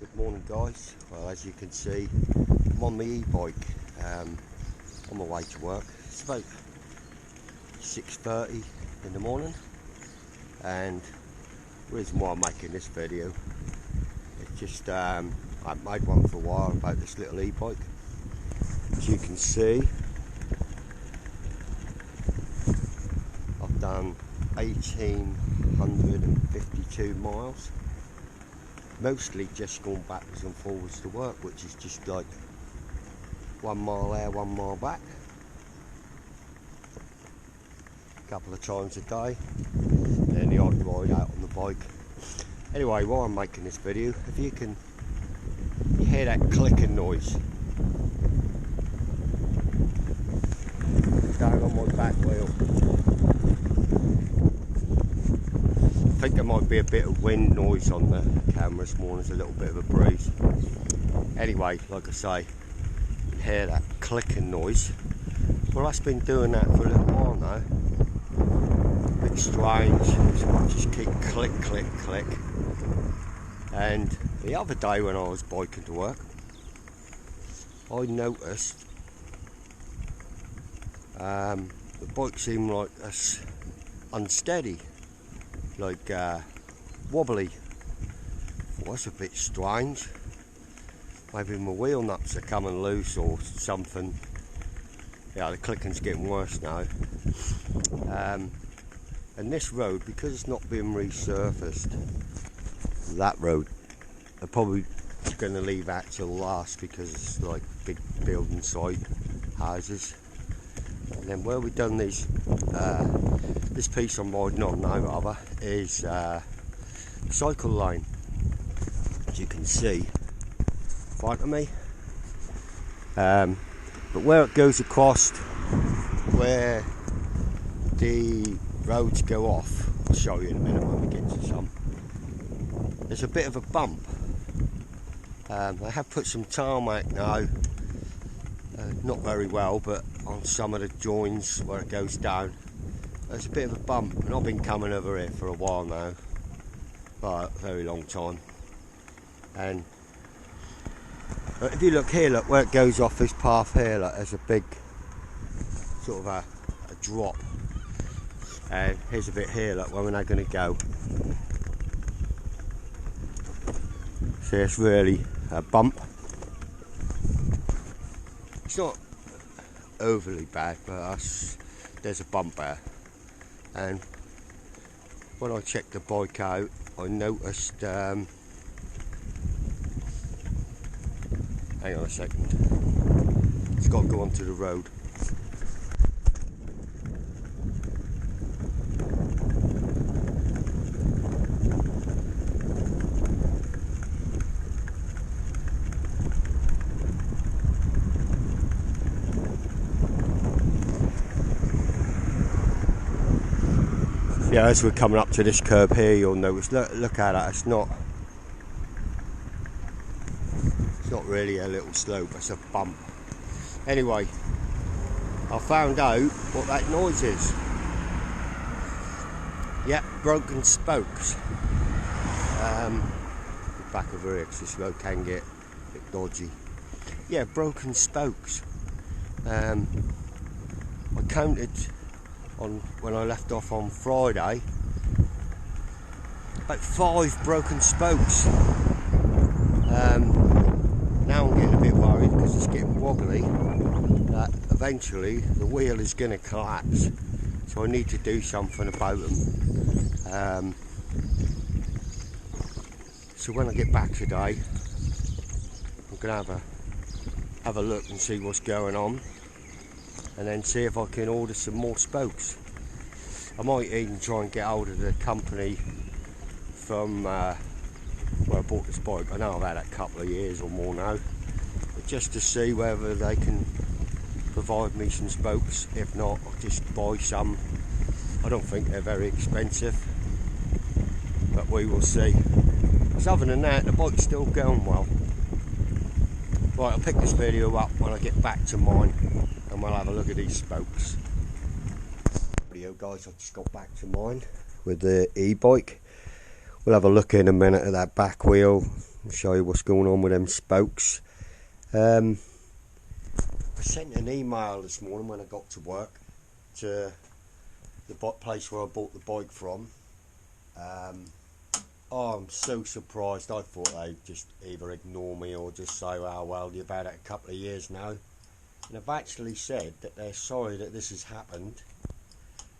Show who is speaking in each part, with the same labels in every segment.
Speaker 1: Good morning, guys. Well, as you can see, I'm on my e-bike on my way to work. It's about 6:30 in the morning, and the reason why I'm making this video is just I've made one for a while about this little e-bike. As you can see, I've done 1,852 miles. Mostly just gone backwards and forwards to work, which is just like 1 mile there, 1 mile back, a couple of times a day, and then the odd ride out on the bike. Anyway, while I'm making this video, if you hear that clicking noise down on my back wheel. I think there might be a bit of wind noise on the camera this morning. There's a little bit of a breeze. Anyway, like I say, you hear that clicking noise. Well, I've been doing that for a little while now. A bit strange, so I just keep click, click, click. And the other day when I was biking to work, I noticed the bike seemed like unsteady. Like wobbly. Well, that's a bit strange. Maybe my wheel nuts are coming loose or something. Yeah, the clicking's getting worse now. And this road, because it's not being resurfaced, that road, they're probably going to leave that till last because it's like big building site houses. And then where we've done these, this piece I'm riding on now rather, is cycle lane, as you can see in front of me. But where it goes across, where the roads go off, I'll show you in a minute when we get to some, there's a bit of a bump. They have put some tarmac now, not very well, but on some of the joins where it goes down, there's a bit of a bump, and I've been coming over here for a while now, a very long time. And if you look here, look where it goes off this path here, look, there's a big sort of a drop, and here's a bit here, look, where we're now going to go. See, it's really a bump. It's not overly bad, but there's a bump there. And when I checked the bike out, I noticed, hang on a second, it's got to go onto the road. Yeah, as we're coming up to this curb here, you'll notice, look at it, it's not really a little slope, it's a bump. Anyway, I found out what that noise is. Yeah, broken spokes. The back of her here, because this road can get a bit dodgy. Yeah, broken spokes. I counted when I left off on Friday, about 5 broken spokes. Now I'm getting a bit worried because it's getting wobbly, that eventually the wheel is going to collapse, so I need to do something about them. So when I get back today, I'm going to have a look and see what's going on, and then see if I can order some more spokes. I might even try and get hold of the company from where I bought this bike. I know I've had it a couple of years or more now, but just to see whether they can provide me some spokes. If not, I'll just buy some. I don't think they're very expensive, but we will see. So other than that, the bike's still going well. Right, I'll pick this video up when I get back to mine, and we'll have a look at these spokes. Video, guys, I've just got back to mine with the e-bike. We'll have a look in a minute at that back wheel, I'll show you what's going on with them spokes. I sent an email this morning when I got to work to the place where I bought the bike from. Oh, I'm so surprised. I thought they'd just either ignore me or just say, oh well, you've had it a couple of years now. And they've actually said that they're sorry that this has happened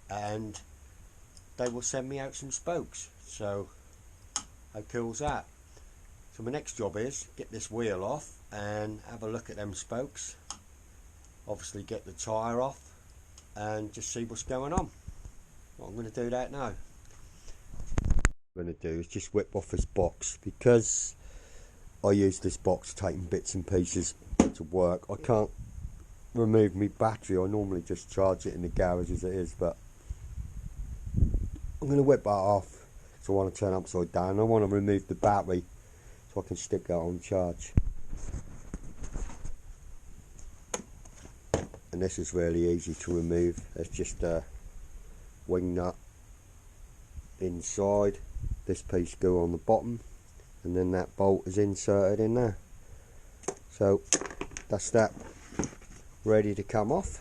Speaker 1: and they will send me out some spokes. So how cool's that? So my next job is get this wheel off and have a look at them spokes. Obviously get the tyre off and just see what's going on. Well, I'm going to do that now. What I'm going to do is just whip off this box, because I use this box taking bits and pieces to work. I can't remove my battery. I normally just charge it in the garage as it is, but I'm going to whip that off. So I want to turn upside down. I want to remove the battery so I can stick that on charge. And this is really easy to remove. It's just a wing nut inside. This piece go on the bottom, and then that bolt is inserted in there. So that's that ready to come off.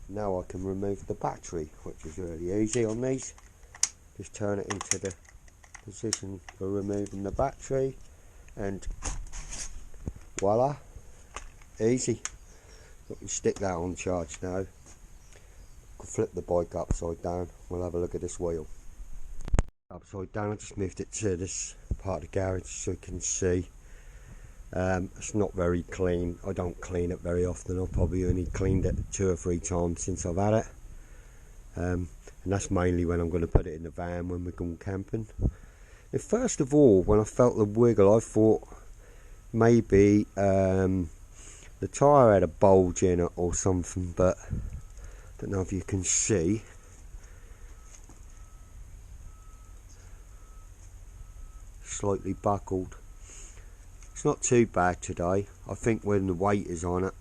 Speaker 1: Now I can remove the battery, which is really easy on these. Just turn it into the position for removing the battery, and voila, easy. I can stick that on charge now. I can flip the bike upside down. We'll have a look at this wheel. Upside down, I just moved it to this part of the garage so you can see. It's not very clean. I don't clean it very often. I've probably only cleaned it 2 or 3 times since I've had it. And that's mainly when I'm going to put it in the van when we're going camping. And first of all, when I felt the wiggle, I thought maybe the tyre had a bulge in it or something, but I don't know if you can see. Slightly buckled. It's not too bad today. I think when the weight is on it,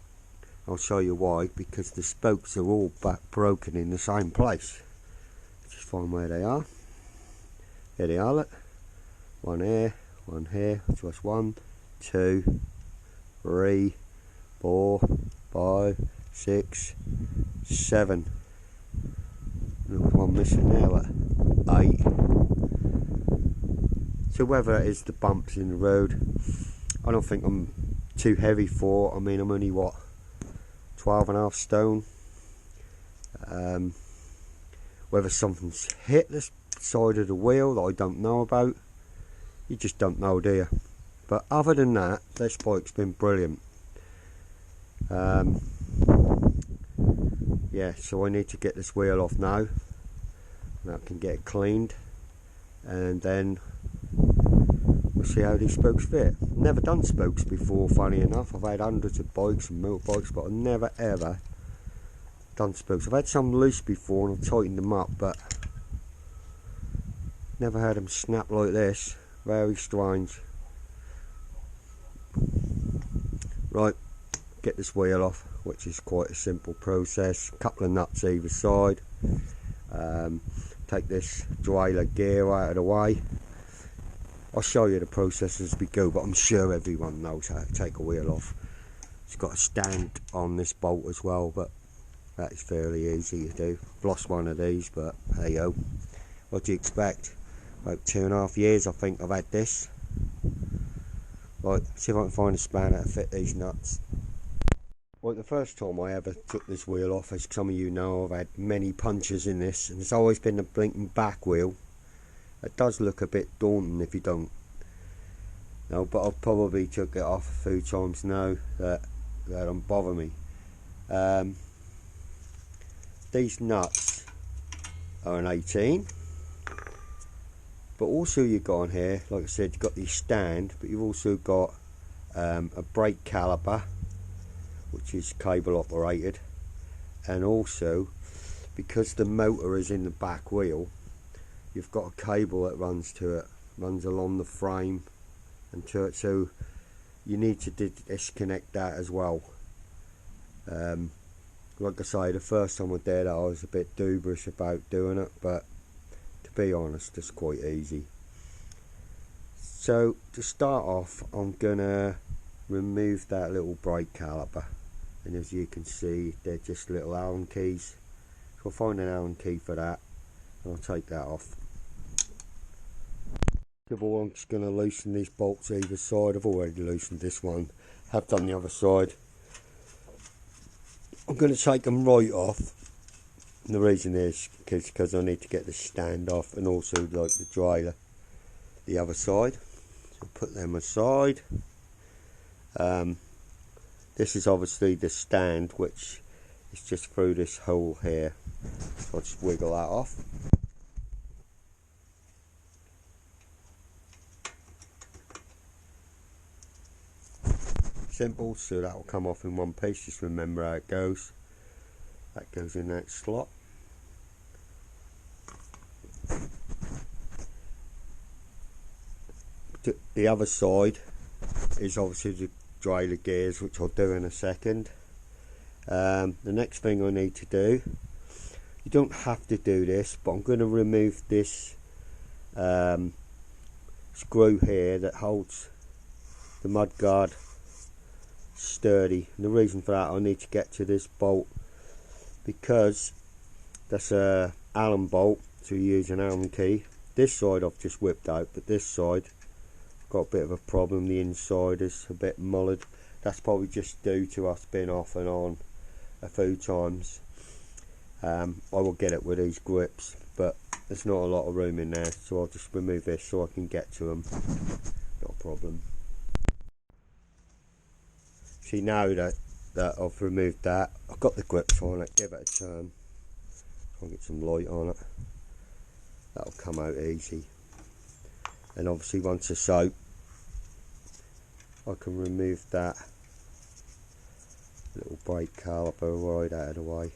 Speaker 1: I'll show you why, because the spokes are all broken in the same place. Just find where they are. There they are, look. One here, so that's 1, 2, 3, 4, 5, 6, 7. There's one missing there, look. 8. So whether it is the bumps in the road, I don't think I'm too heavy for. I mean, I'm only what, 12.5 stone. Whether something's hit the side of the wheel that I don't know about, you just don't know, do you? But other than that, this bike's been brilliant. Yeah, so I need to get this wheel off now, and I can get it cleaned, and then we'll see how these spokes fit. Never done spokes before, funny enough. I've had hundreds of bikes and motorbikes, but I've never ever done spokes. I've had some loose before and I've tightened them up, but never had them snap like this. Very strange. Right, get this wheel off, which is quite a simple process. A couple of nuts either side. Take this derailleur gear out of the way. I'll show you the process as we go, but I'm sure everyone knows how to take a wheel off. It's got a stand on this bolt as well, but that is fairly easy to do. I've lost one of these, but hey yo, what do you expect? About 2.5 years I think I've had this. Right, see if I can find a spanner to fit these nuts. Right, the first time I ever took this wheel off, as some of you know, I've had many punches in this, and it's always been the blinking back wheel. It does look a bit daunting if you don't know, but I've probably took it off a few times now. That don't bother me. These nuts are an 18, but also you've got on here, like I said, you've got the stand, but you've also got a brake caliper, which is cable operated, and also because the motor is in the back wheel, you've got a cable that runs to it, runs along the frame and to it, so you need to disconnect that as well. Like I say, the first time I did it, I was a bit dubious about doing it, but to be honest, it's quite easy. So to start off, I'm gonna remove that little brake caliper, and as you can see, they're just little Allen keys. So I'll find an Allen key for that, and I'll take that off. First of all, I'm just going to loosen these bolts either side. I've already loosened this one, have done the other side. I'm going to take them right off, and the reason is because I need to get the stand off, and also like the dryler the other side. So put them aside. This is obviously the stand, which is just through this hole here, so I'll just wiggle that off. Simple, so that will come off in one piece. Just remember how it goes. That goes in that slot. The other side is obviously the dryler gears, which I'll do in a second. The next thing I need to do, you don't have to do this, but I'm going to remove this screw here that holds the mudguard sturdy. And the reason for that, I need to get to this bolt because that's a Allen bolt, so you use an Allen key. This side I've just whipped out, but this side got a bit of a problem. The inside is a bit mullered. That's probably just due to us being off and on a few times. I will get it with these grips, but there's not a lot of room in there, so I'll just remove this so I can get to them. Not a problem. See, now that I've removed that, I've got the grips on it. Give it a turn. I'll get some light on it. That'll come out easy. And obviously once it's out, I can remove that little brake caliper right out of the way.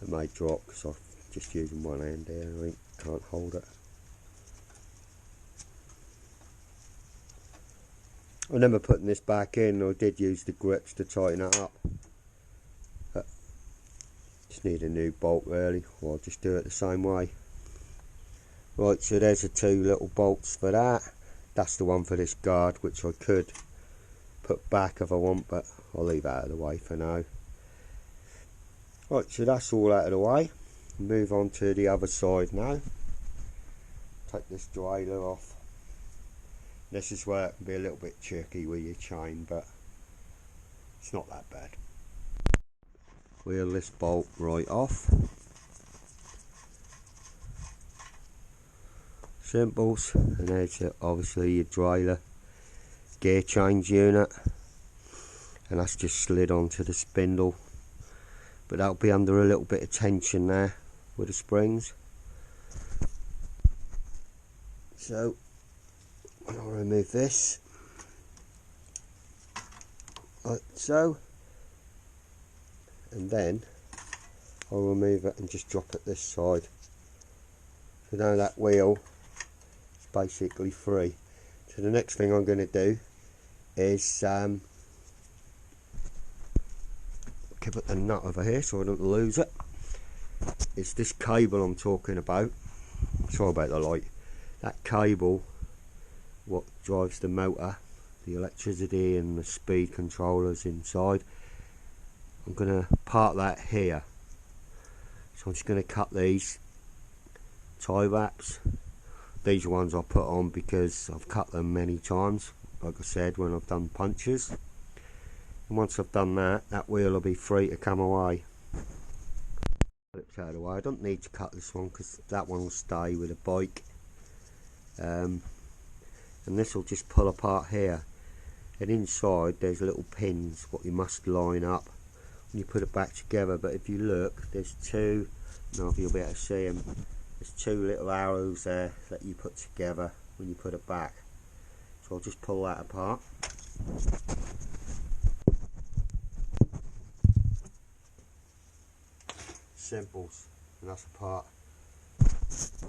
Speaker 1: It may drop because I'm just using one hand here and I can't hold it. I remember putting this back in. I did use the grips to tighten it up. But just need a new bolt really, or I'll just do it the same way. Right, so there's the two little bolts for that. That's the one for this guard, which I could put back if I want, but I'll leave that out of the way for now. Right, so that's all out of the way. Move on to the other side now. Take this dryler off. This is where it can be a little bit tricky with your chain, but it's not that bad. Wheel this bolt right off. Simples, and there's obviously your dryler gear change unit, and that's just slid onto the spindle, but that'll be under a little bit of tension there with the springs. So I'll remove this like so, and then I'll remove it and just drop it this side. So now that wheel is basically free. So the next thing I'm going to do is put the nut over here so I don't lose it. It's this cable I'm talking about. Sorry about the light. That cable, what drives the motor, the electricity and the speed controllers inside. I'm going to part that here. So I'm just going to cut these tie wraps. These are ones I put on because I've cut them many times, like I said, when I've done punches. And once I've done that, that wheel will be free to come away. Flips out of the way. I don't need to cut this one because that one will stay with the bike. And this will just pull apart here. And inside there's little pins what you must line up when you put it back together. But if you look, there's two, I don't know if you'll be able to see them, there's two little arrows there that you put together when you put it back. So I'll just pull that apart. Simples, and that's apart.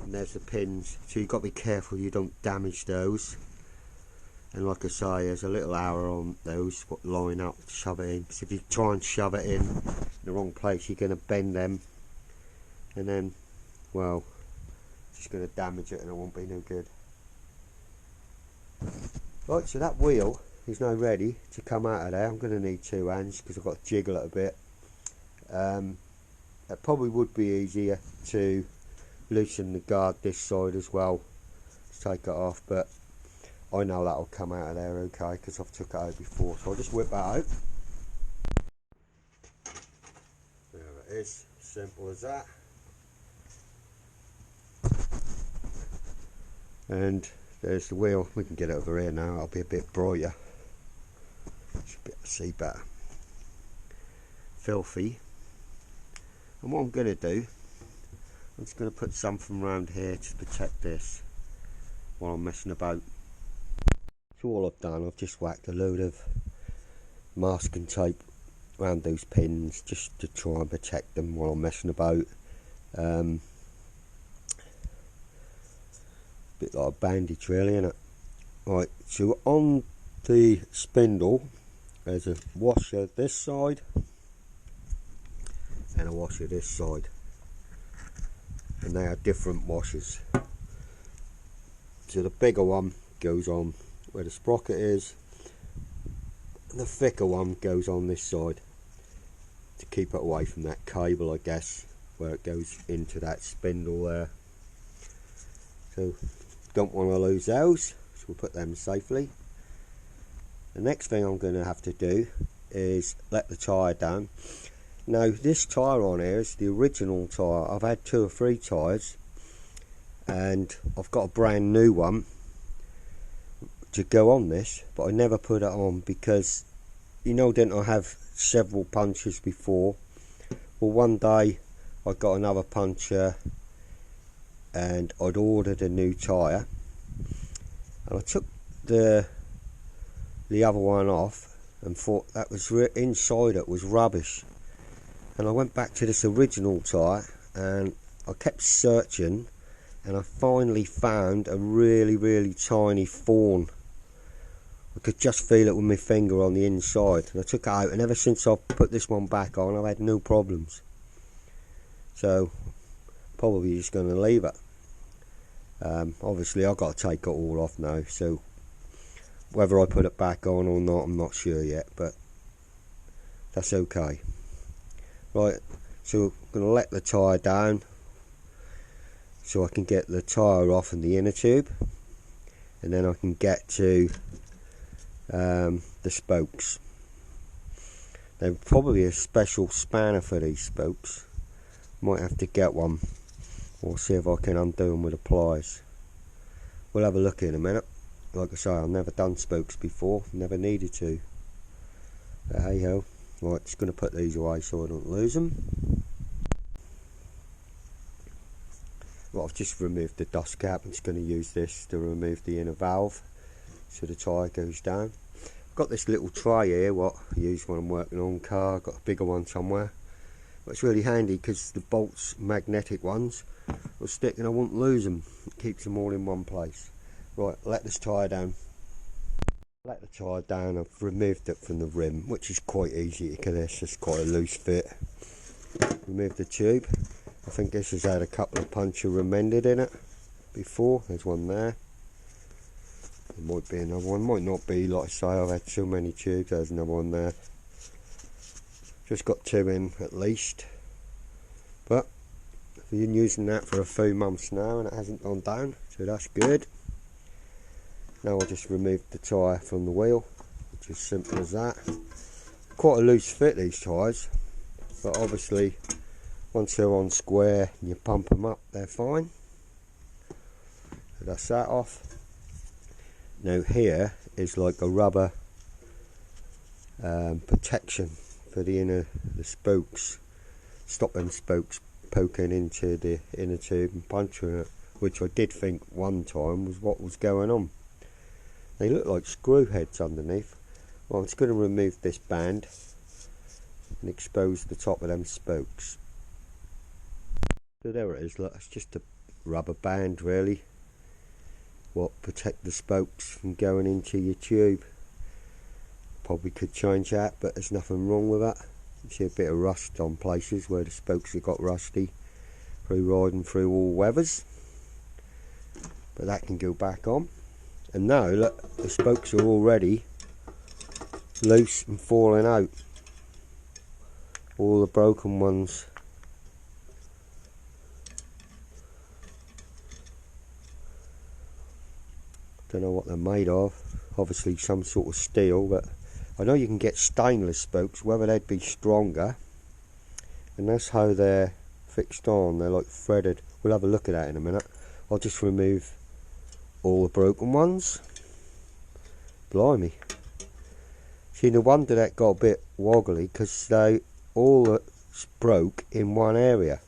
Speaker 1: And there's the pins, so you've got to be careful you don't damage those. And like I say, there's a little arrow on those what line up to shove it in, because if you try and shove it in the wrong place, you're going to bend them and then, well, just going to damage it and it won't be no good. Right, so that wheel is now ready to come out of there. I'm going to need 2 hands because I've got to jiggle it a bit. It probably would be easier to loosen the guard this side as well to take it off, but I know that'll come out of there okay because I've took it out before. So I'll just whip that out. There it is, simple as that. And there's the wheel. We can get it over here now. I'll be a bit brighter. Should be able to see better. Filthy. And what I'm going to do, I'm just going to put something around here to protect this while I'm messing about. So all I've done, I've just whacked a load of masking tape around those pins just to try and protect them while I'm messing about. Bit like a bandage really, isn't it? Right, so on the spindle there's a washer this side and a washer this side, and they are different washers. So the bigger one goes on where the sprocket is, and the thicker one goes on this side to keep it away from that cable, I guess, where it goes into that spindle there. So don't want to lose those, so we'll put them safely. The next thing I'm going to have to do is let the tyre down. Now this tyre on here is the original tyre. I've had 2 or 3 tyres and I've got a brand new one to go on this, but I never put it on because, you know, didn't I have several punctures before? Well, one day I got another puncture and I'd ordered a new tyre, and I took the other one off and thought that was inside it was rubbish, and I went back to this original tyre and I kept searching and I finally found a really tiny thorn. I could just feel it with my finger on the inside, and I took it out, and ever since I've put this one back on I've had no problems. So probably just going to leave it. Obviously I've got to take it all off now, so whether I put it back on or not I'm not sure yet, but that's okay. Right, so I'm going to let the tyre down so I can get the tyre off and the inner tube, and then I can get to the spokes. There's probably a special spanner for these spokes. Might have to get one, or see if I can undo them with the pliers. We'll have a look in a minute. Like I say, I've never done spokes before, never needed to. But hey ho. Right, just going to put these away so I don't lose them. Right, I've just removed the dust cap. I'm just going to use this to remove the inner valve so the tyre goes down. I've got this little tray here, what I use when I'm working on car. I've got a bigger one somewhere. But it's really handy because the bolts, magnetic ones, will stick and I won't lose them. It keeps them all in one place. Right, let this tyre down. Let the tyre down. I've removed it from the rim, which is quite easy because this is quite a loose fit. Remove the tube. I think this has had a couple of puncture remended in it before. There's one there. There might be another one, might not be. Like I say, I've had so many tubes. There's another one there. Just got 2 in at least, but I've been using that for a few months now and it hasn't gone down, so that's good. Now I'll just remove the tyre from the wheel, which is simple as that. Quite a loose fit, these tyres, but obviously once they're on square and you pump them up, they're fine. So that's that off. Now here is like a rubber protection for the spokes, stop them spokes poking into the inner tube and puncturing it, which I did think one time was what was going on. They look like screw heads underneath. Well, I'm just going to remove this band and expose the top of them spokes. So there it is, look, it's just a rubber band really, what protect the spokes from going into your tube. Probably could change that, but there's nothing wrong with that. You see a bit of rust on places where the spokes have got rusty. through riding through all weathers. But that can go back on. And now look, the spokes are already loose and falling out. All the broken ones. Don't know what they're made of. Obviously some sort of steel, but I know you can get stainless spokes, whether they'd be stronger. And that's how they're fixed on. They're like threaded. We'll have a look at that in a minute. I'll just remove all the broken ones. Blimey. See, no wonder that got a bit woggly, because they all broke in one area.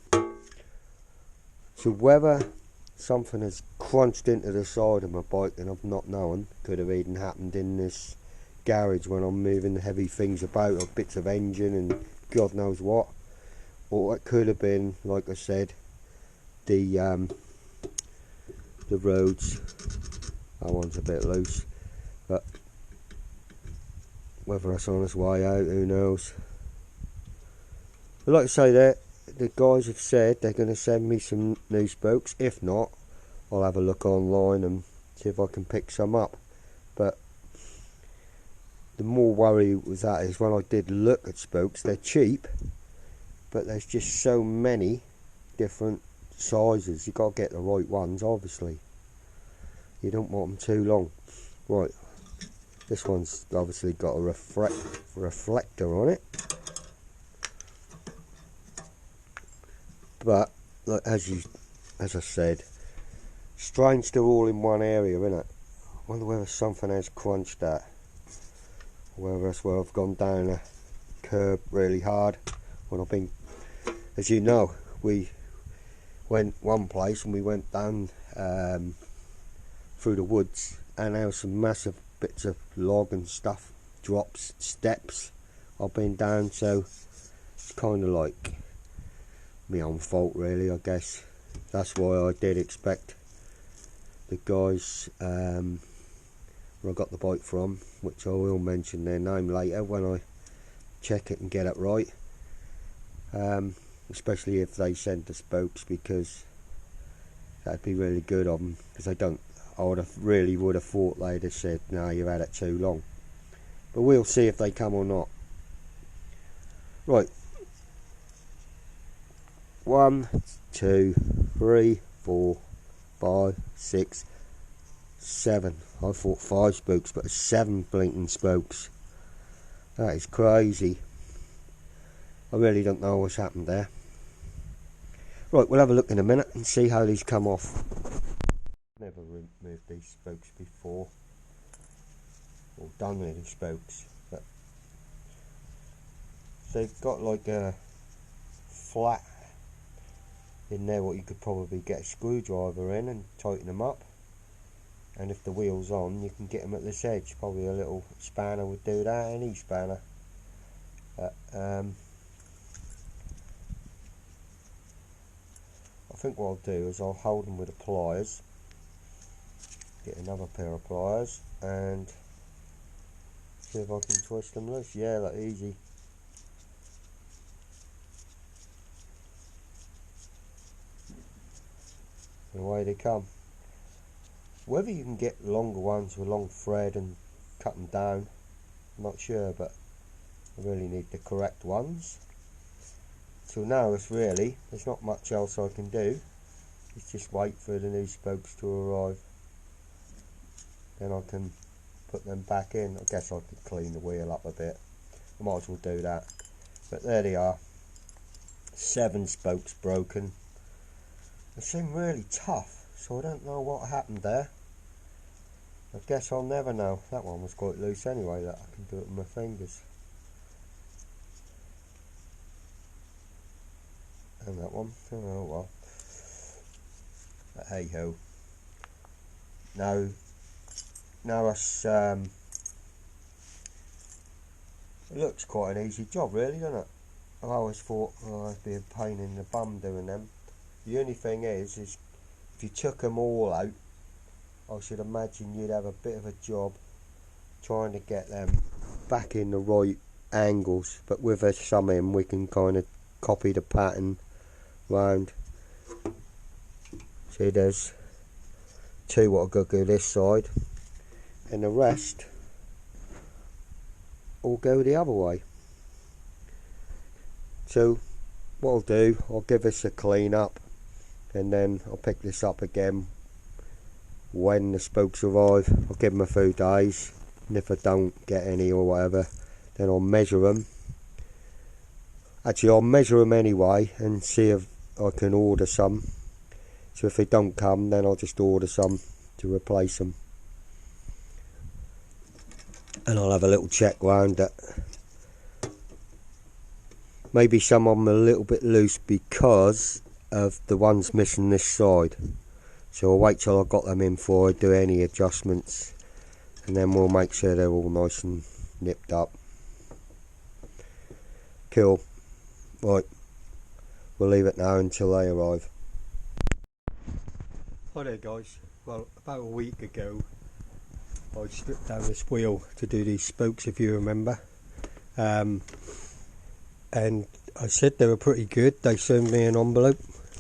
Speaker 1: So whether something has crunched into the side of my bike and I've not known, could have even happened in this garage when I'm moving heavy things about, or bits of engine and God knows what. Or it could have been, like I said, the roads. That one's a bit loose, but whether it's on its way out, who knows. But like I say, the guys have said they're going to send me some new spokes. If not, I'll have a look online and see if I can pick some up. But the more worry with that is when I did look at spokes, they're cheap, but there's just so many different sizes. You've got to get the right ones, obviously. You don't want them too long. Right, this one's obviously got a reflector on it. But like, as I said, strange they're all in one area, innit? I wonder whether something has crunched that, or whether that's where I've gone down a curb really hard when I've been. As you know, we went one place and we went down through the woods, and there was some massive bits of log and stuff, drops, steps I've been down, so it's kind of like my own fault really, I guess. That's why I did expect the guys where I got the bike from, which I will mention their name later when I check it and get it right, especially if they send the spokes, because that'd be really good of them, because I would have thought they'd have said, no, you've had it too long. But we'll see if they come or not. Right, 1, 2, 3, 4, 5, 6, 7. I thought 5 spokes, but it's 7 blinking spokes. That is crazy. I really don't know what's happened there. Right, we'll have a look in a minute and see how these come off. Never removed these spokes before, or done with these spokes, but they've got like a flat in there what you could probably get a screwdriver in and tighten them up, and if the wheel's on you can get them at this edge. Probably a little spanner would do that, any spanner. But I think what I'll do is I'll hold them with the pliers, get another pair of pliers and see if I can twist them loose. Yeah, that's easy. And away they come. Whether you can get longer ones with long thread and cut them down, I'm not sure, but I really need the correct ones. So now there's not much else I can do. It's just wait for the new spokes to arrive. Then I can put them back in. I guess I could clean the wheel up a bit. I might as well do that. But there they are. 7 spokes broken. They seem really tough, so I don't know what happened there. I guess I'll never know. That one was quite loose anyway, that I can do it with my fingers. And that one, oh well. But hey ho. Now it's it looks quite an easy job really, doesn't it? I always thought, oh, it'd be a pain in the bum doing them. The only thing is if you took them all out, I should imagine you'd have a bit of a job trying to get them back in the right angles. But with us some in, we can kind of copy the pattern round. See, there's 2 what I've got to go this side, and the rest will go the other way. So what I'll do, I'll give this a clean up, and then I'll pick this up again when the spokes arrive. I'll give them a few days, and if I don't get any or whatever, then I'll measure them. Actually, I'll measure them anyway and see if I can order some. So if they don't come, then I'll just order some to replace them. And I'll have a little check round it. Maybe some of them are a little bit loose because of the ones missing this side. So I'll wait till I've got them in before I do any adjustments, and then we'll make sure they're all nice and nipped up. Cool. Right, we'll leave it now until they arrive. Hi there guys. Well, about a week ago I stripped down this wheel to do these spokes, if you remember. And I said they were pretty good. They sent me an envelope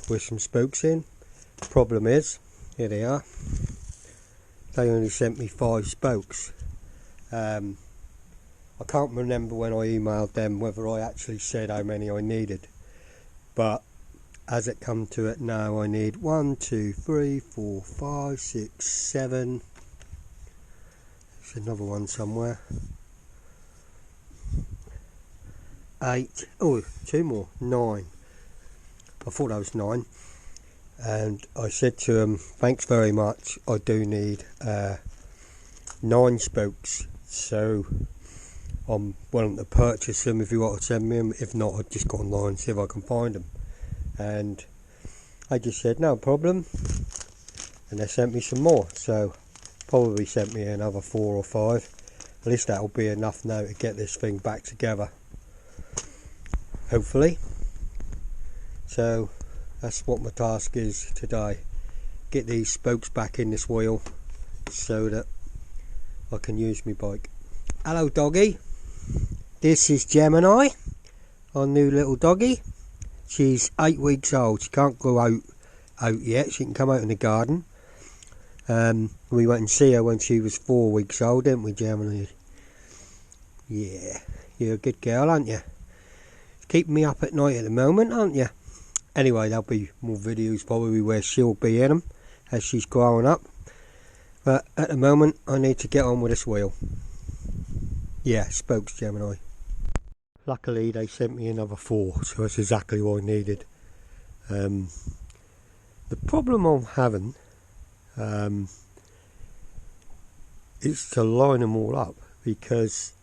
Speaker 1: with some spokes in. Problem is, here they are. They only sent me 5 spokes. I can't remember when I emailed them whether I actually said how many I needed, but as it come to it now, I need 1, 2, 3, 4, 5, 6, 7. There's another one somewhere. 8. Oh, 2 more. 9. I thought that was 9. And I said to them, thanks very much, I do need 9 spokes, so I'm willing to purchase them if you want to send me them. If not, I'll just go online and see if I can find them. And I just said no problem, and they sent me some more, so probably sent me another 4 or 5. At least that'll be enough now to get this thing back together, hopefully. So that's what my task is today, get these spokes back in this wheel so that I can use my bike. Hello doggy, this is Gemini, our new little doggy. She's 8 weeks old. She can't go out yet. She can come out in the garden. We went and see her when she was 4 weeks old, didn't we, Gemini? Yeah, you're a good girl, aren't you? Keeping me up at night at the moment, aren't you? Anyway, there'll be more videos probably where she'll be in them as she's growing up. But at the moment, I need to get on with this wheel. Yeah, spokes, Gemini. Luckily, they sent me another 4, so that's exactly what I needed. The problem I'm having is to line them all up, because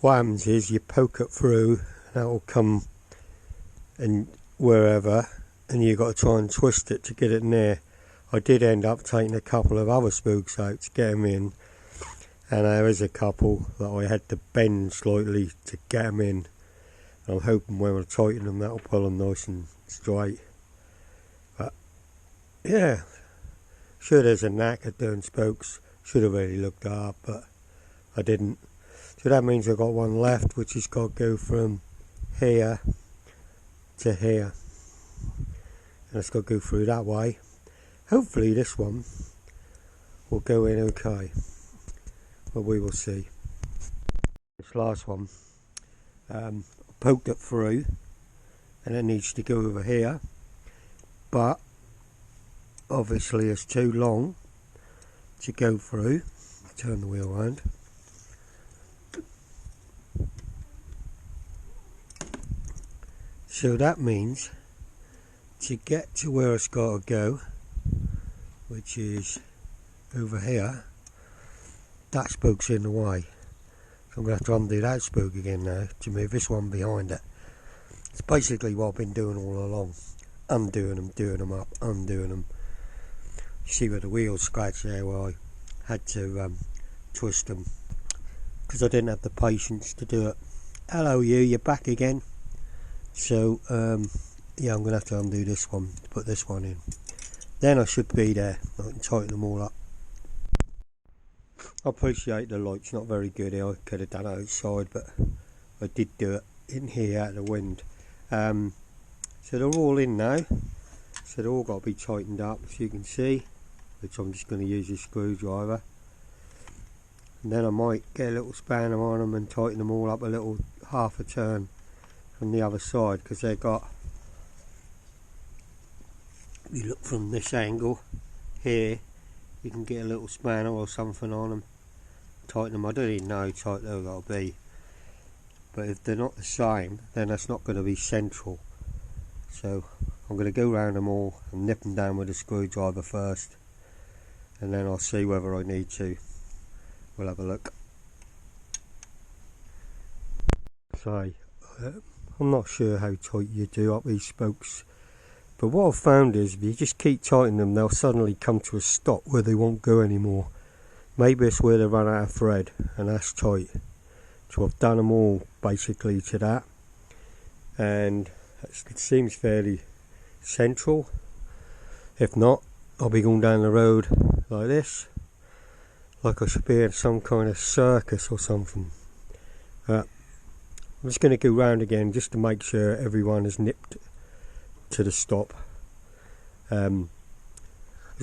Speaker 1: what happens is you poke it through, and that will come and wherever, and you've got to try and twist it to get it in there. I did end up taking a couple of other spokes out to get them in, and there is a couple that I had to bend slightly to get them in. I'm hoping when I tighten them that'll pull them nice and straight. But yeah, sure, there's a knack at doing spokes. Should have really looked that up, but I didn't. So that means I've got one left, which has got to go from here to here, and it's got to go through that way. Hopefully this one will go in okay, but we will see. This last one, I poked it through, and it needs to go over here, but obviously it's too long to go through. Turn the wheel around. So that means to get to where it's got to go, which is over here, that spoke's in the way. So I'm going to have to undo that spoke again now to move this one behind it. It's basically what I've been doing all along. Undoing them, doing them up, undoing them. You see where the wheels scratch there, where I had to twist them because I didn't have the patience to do it. Hello you're back again. So yeah, I'm going to have to undo this one to put this one in. Then I should be there. I can tighten them all up. I appreciate the light's not very good here. I could have done it outside, but I did do it in here out of the wind. So they're all in now. So they're all got to be tightened up, as you can see, which I'm just going to use a screwdriver. And then I might get a little spanner on them and tighten them all up a little, half a turn from the other side, because they've got, if you look from this angle here, you can get a little spanner or something on them, tighten them. I don't even know how tight they've got to be, but if they're not the same, then that's not going to be central. So I'm going to go round them all and nip them down with a screwdriver first, and then I'll see whether I need to. We'll have a look. So I'm not sure how tight you do up these spokes, but what I've found is if you just keep tightening them, they'll suddenly come to a stop where they won't go anymore. Maybe it's where they run out of thread, and that's tight. So I've done them all basically to that, and it seems fairly central. If not, I'll be going down the road like this, like I should be in some kind of circus or something. I'm just going to go round again just to make sure everyone is nipped to the stop. Because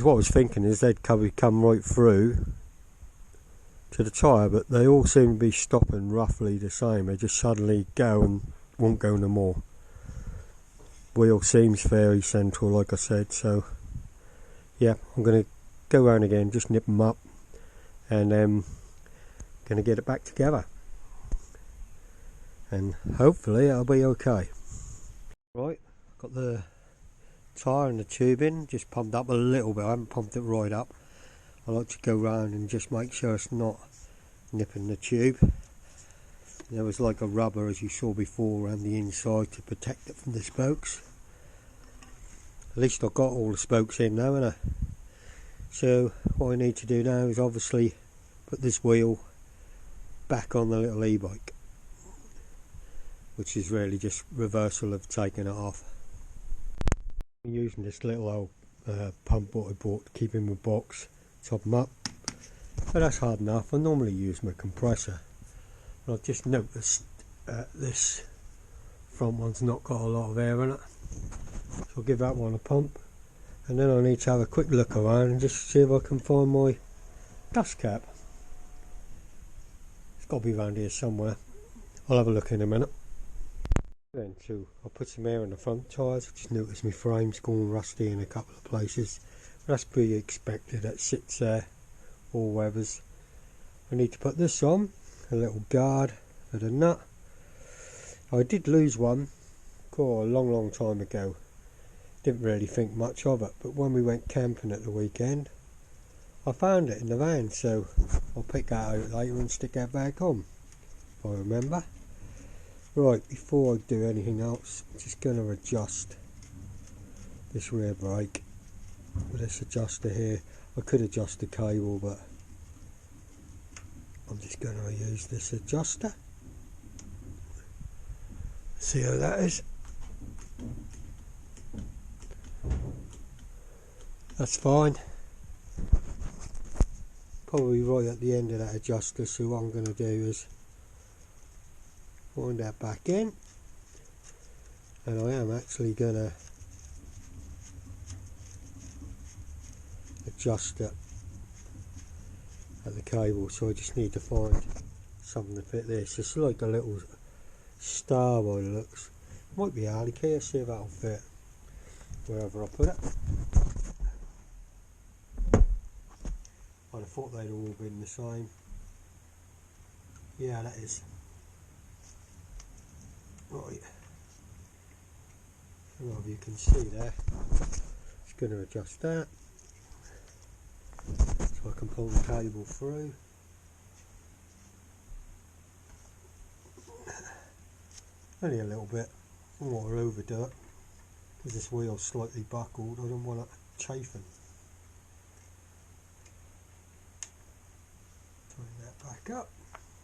Speaker 1: what I was thinking is they'd come right through to the tyre, but they all seem to be stopping roughly the same. They just suddenly go and won't go no more. Wheel seems fairly central, like I said, so yeah, I'm going to go round again, just nip them up, and going to get it back together, and hopefully it'll be okay. Right, got the tyre and the tube in, just pumped up a little bit. I haven't pumped it right up. I like to go round and just make sure it's not nipping the tube. There was like a rubber, as you saw before, around the inside to protect it from the spokes. At least I've got all the spokes in now, haven't I? So what I need to do now is obviously put this wheel back on the little e-bike, which is really just reversal of taking it off. I'm using this little old pump what I bought to keep in my box, top them up, but that's hard enough. I normally use my compressor, but I've just noticed this front one's not got a lot of air in it, so I'll give that one a pump, and then I need to have a quick look around and just see if I can find my dust cap. It's got to be around here somewhere. I'll have a look in a minute. Then too, I'll put some air in the front tyres. I just noticed my frame's going rusty in a couple of places. But that's pretty expected, it sits there all weathers. I need to put this on, a little guard for the nut. I did lose one a long time ago. Didn't really think much of it, but when we went camping at the weekend, I found it in the van, so I'll pick that out later and stick that back on, if I remember. Right, before I do anything else, I'm just going to adjust this rear brake with this adjuster here. I could adjust the cable, but I'm just going to use this adjuster. See how that is? That's fine. Probably right at the end of that adjuster, so what I'm going to do is wind that back in, and I am actually going to adjust it at the cable, so I just need to find something to fit this. It's like a little star by the looks. Might be alley key, see if that'll fit wherever I put it. I'd have thought they'd all been the same. Yeah, that is. Right. I don't know if you can see there. Just going to adjust that so I can pull the cable through. Only a little bit. I don't want to overdo it because this wheel's slightly buckled. I don't want it chafing. Tighten that back up.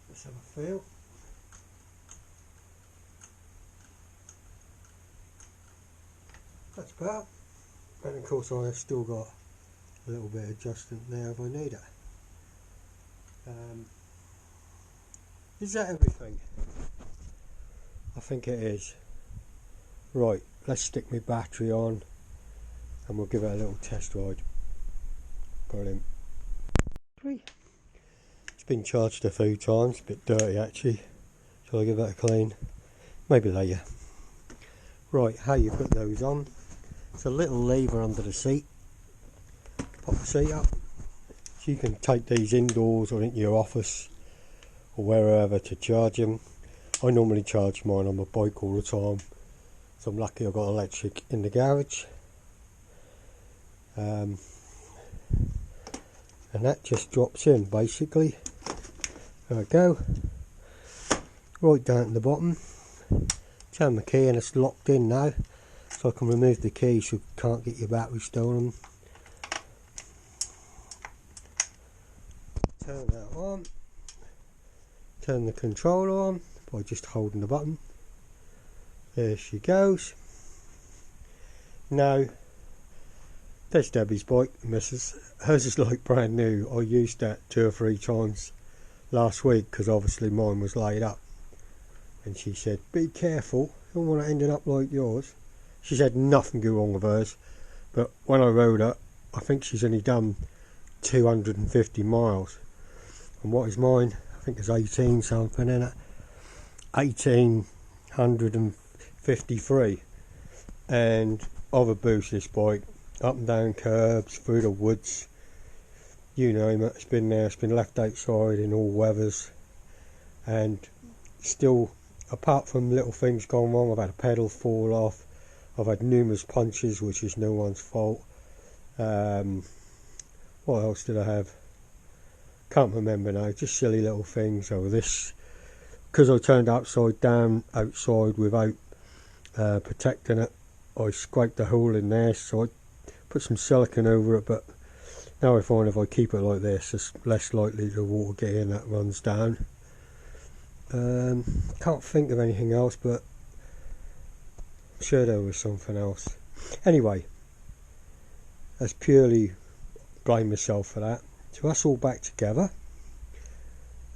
Speaker 1: Let's have a feel. That's better. And of course I have still got a little bit of adjustment there if I need it. Is that everything? I think it is. Right, let's stick my battery on and we'll give it a little test ride. Brilliant. It's been charged a few times, a bit dirty actually. Shall I give it a clean? Maybe later. Right, how you put those on. It's a little lever under the seat. Pop the seat up. So you can take these indoors or into your office or wherever to charge them. I normally charge mine on my bike all the time, so I'm lucky I've got electric in the garage. And that just drops in basically. There we go. Right down to the bottom. Turn the key and it's locked in now, so I can remove the key so you can't get your battery stolen. Turn that on. Turn the controller on by just holding the button. There she goes. Now, there's Debbie's bike, Mrs. Hers is like brand new. I used that 2 or 3 times last week because obviously mine was laid up. And she said, be careful, you don't want it ending up like yours. She said nothing go wrong with hers, but when I rode her, I think she's only done 250 miles. And what is mine? I think there's 18 something in it. 1853. And I've abused this bike, up and down curbs, through the woods, you name it. It's been there, it's been left outside in all weathers, and still, apart from little things gone wrong, I've had a pedal fall off, I've had numerous punches, which is no one's fault. What else did I have? Can't remember now, just silly little things. Oh, this, because I turned upside down outside without protecting it, I scraped a hole in there, so I put some silicone over it, but now I find if I keep it like this, it's less likely the water get in that runs down. Can't think of anything else, but I'm sure there was something else. Anyway, that's purely blame myself for that. So that's all back together.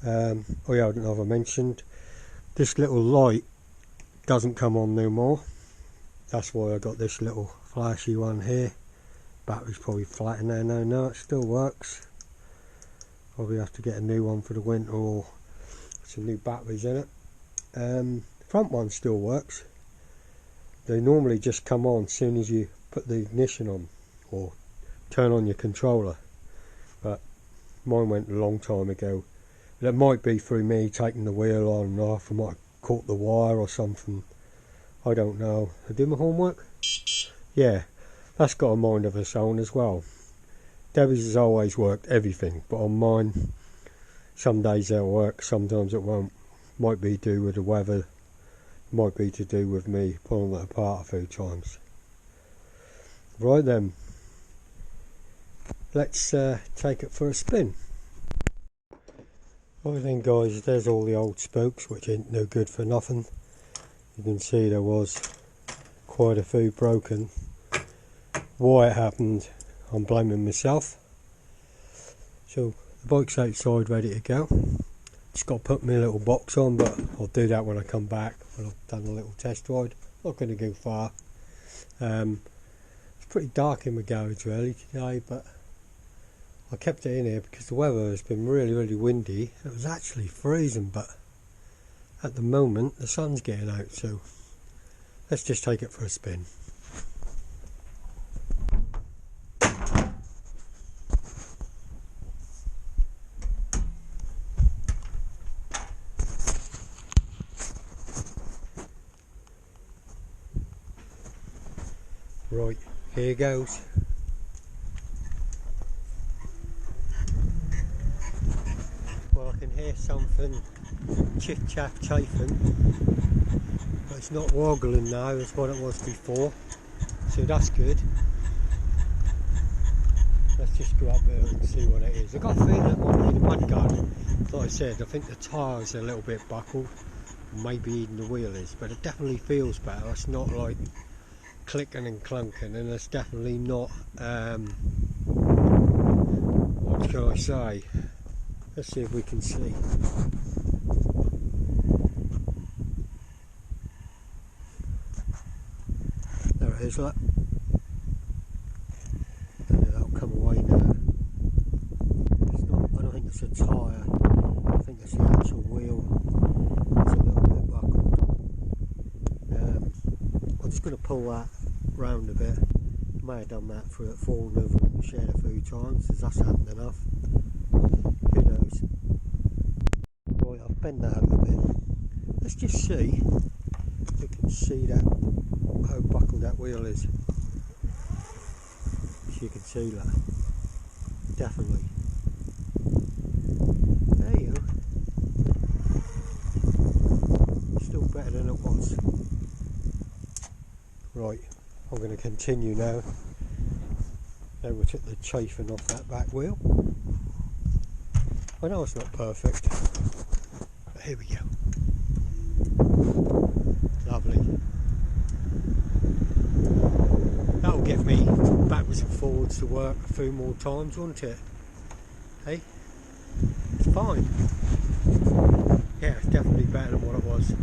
Speaker 1: Oh yeah, I don't know if I mentioned, this little light doesn't come on no more. That's why I got this little flashy one here. Battery's probably flat in there now. No, it still works. Probably have to get a new one for the winter or some new batteries in it. Front one still works. They normally just come on as soon as you put the ignition on or turn on your controller, but mine went a long time ago. It might be through me taking the wheel on and off. I might have caught the wire or something, I don't know. I do my homework? Yeah, that's got a mind of its own as well. Debbie's has always worked everything, but on mine, some days it'll work, sometimes it won't. Might be to do with the weather, might be to do with me pulling it apart a few times. Right then, let's take it for a spin. Right then guys, there's all the old spokes, which ain't no good for nothing. You can see there was quite a few broken. Why it happened, I'm blaming myself. So the bike's outside ready to go. Just got to put my little box on, but I'll do that when I come back, when I've done a little test ride. Not going to go far. It's pretty dark in my garage really today, but I kept it in here because the weather has been really windy. It was actually freezing, but at the moment the sun's getting out, so let's just take it for a spin. Right, here goes. Well, I can hear something chip-chap chafing, but it's not woggling now as what it was before, so that's good. Let's just go up there and see what it is. I've got a feeling it might be the mudguard. Like I said, I think the tyres are a little bit buckled, maybe even the wheel is, but it definitely feels better. It's not like clicking and clunking, and it's definitely not, what can I say? Let's see if we can see. There it is, look.
Speaker 2: pull that round a bit. May have done that for it falling over the shed a few times, as that's happened enough. Who knows? Right, I've bent that a little bit. Let's just see if we can see that, how buckled that wheel is. If you can see that. Definitely. There you go. Still better than it was. Right, I'm going to continue now. Now we took the chafing off that back wheel. I know it's not perfect, but here we go. Lovely. That'll get me backwards and forwards to work a few more times, won't it? Hey? It's fine. Yeah, it's definitely better than what it was.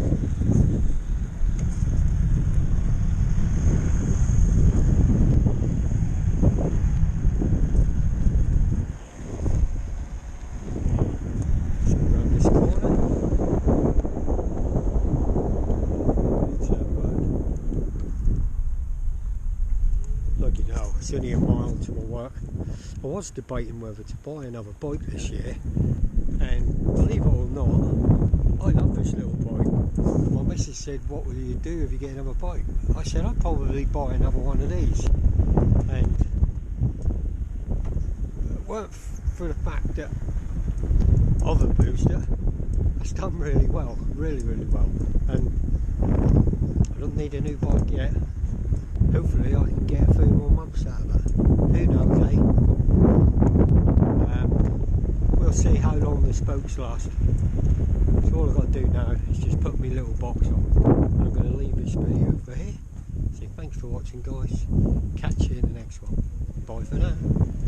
Speaker 2: It's only a mile to my work. I was debating whether to buy another bike this year, and believe it or not, I love this little bike. My missus said, what will you do if you get another bike? I said, I'd probably buy another one of these, and it weren't for the fact that of a booster, it's done really well, really well, and I don't need a new bike yet. Hopefully I can get a few more months out of it. Who knows, eh? We'll see how long the spokes last. So all I've got to do now is just put my little box on. I'm going to leave this video for here. So thanks for watching, guys. Catch you in the next one. Bye for now.